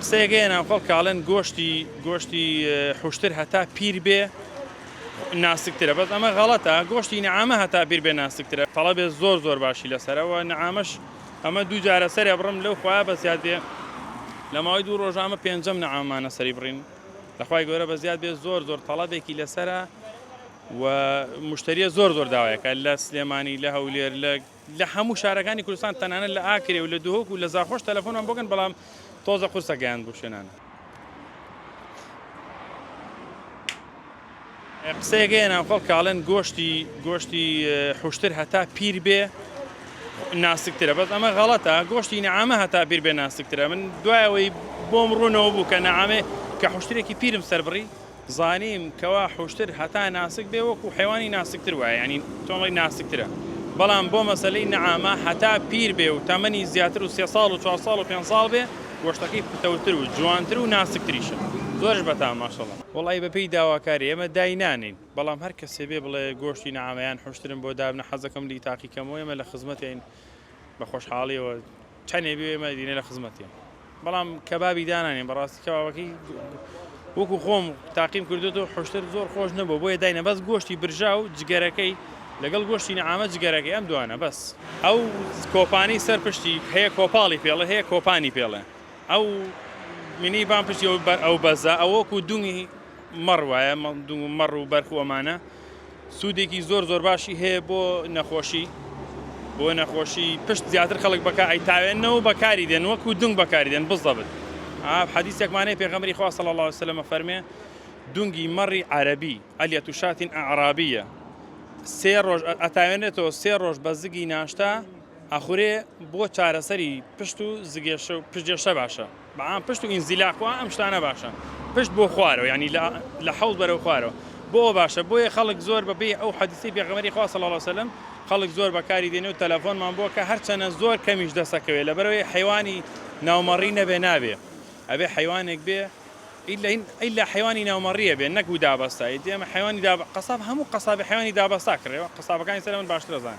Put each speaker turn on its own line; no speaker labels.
قسەیەکەیە خەڵکاڵێن گۆشتی حوشتر هەتا پیر بێ ناسکترە، بەس ئەمە غەڵەتە، گۆشتی نەعامە هەتا پیر بێ ناسکترە. تەڵەبێ زۆر باشی لەسەرەوە نەعامەش ئەمە دوو جارە سەرێ بڕم لەو خۆیان بە زیاد بێ لە ماوەی 2 ڕۆژ ئەمە پێنجەم نەعامانە سەری بڕین لەخوای گەورە بە زیاد بێ زۆر تەڵەبێکی لەسەرە و مشتریە زۆر داوایەکە لە سلێمانی لە هەولێر لە هەموو شارەکانی کوردستان تەنانەت لە ئاکرێ و لە دوهۆک و لە زاخۆش تەلەفۆنمان بۆکەن بەڵام تۆزە قورسەکەیان بۆ شوێنانە. قسەیەکەیە خەڵکاڵێن گۆشتی حوشتر هەتا پیر بێ ناسکترە، بەس ئەمە غەڵەتە، گۆشتی نەعامە هەتا پیر بێ ناسکترە. من دوایەوەی بۆم ڕوونەوە بوو کە نەعامێ کە حوشترێکی پیرم سەربڕی زانیم کەوا حوشتر هەتا ناسک بێ وەکو حیوانی ناسکتر وایە، ینی تۆمەی ناسکترە، بەڵام بۆ مەسەلەی نەعامە هەتا پیر بێ و تەمەنی زیاتر و 3 ساڵ و 4 ساڵ و 5 ساڵ بێ گۆشتەکەی پتەوتر و جوانتر و ناسکتریشە زۆرش بەتام ماشەڵڵا. وەڵی بەپێی داواکاری ئێمە داینانین، بەڵام هەر کەسێ بێ بڵێ گۆشتی نەعامەیان حوشترم بۆ دابنە حەزەکەم لی تاقیکەمەوە ئێمە لە خزمەتین بە خۆشحاڵیەوە چەندێ بێ ئێمە دینێ لە خزمەتیان، بەڵام کەبابی دانانین بەڕاستی کەبابەکەی وەکو خۆم تاقیم کردوێتەوە حوشتر زۆر خۆش نەبوو بۆیە داینە بەس گۆشتی برژا و جگەرەکەی لەگەڵ گۆشتی نەعامە جگەرەکەی ئەم دوانە بەس. ئەو کۆپانی سەر پشتی هەیە کۆپاڵی پێڵە هەیە کۆپانی پێڵێ ئەو منی بام پشتی ئەو بەزە ئەوەکو دونگی مەڕ وایە مەڕ و بەرخ و ئەمانە سوودێکی زۆر باشی هەیە بۆ نەخۆشی پشت زیاتر خەڵک ئەیتاوێنەوە بەکاری دێن وەکو دونگ بەکاری دێن بزەبت. حەدیثێکمانەیە پێغەمبەری خوا صلی الله علیه وسلم فەرمێ دونگی مەڕی عەرەبی ئەلیەتو شاتین ئەعرابیە 3 ڕۆژ ئەتاوێنێتەوە 3 ڕۆژ بە زگی ناشتا ئەخورێ بۆ چارەسەری پشت و پشتگێشە باشە، بەعام پشت و ئینزیلاقوا ئەم شتانە باشە، پشت بۆ خوارەوە ینی لە حەوڵ بەرەو خوارەوە بۆ باشە. بۆیە خەڵک زۆر بەبێ ئەو حەدیثەی پێغەمبەری خوا صلی الله علیه وسلم خەڵک زۆر بەکاری دێنێ و تەلەفۆنمان بۆ کە هەرچەنە زۆر کەمیش دەسەکەوێت لەبەرەوەی حیوانی ناومەڕی نابێ ئەبێ حیوانێک بێ ئیلا حیوانی ناومەڕیە بێ نەک و دابەستایی دێمە حیوانی قەساب هەموو قەسابی حیوانی دابەستا کڕێەوە قەسابەکانی سەر من باشتر دەزانن.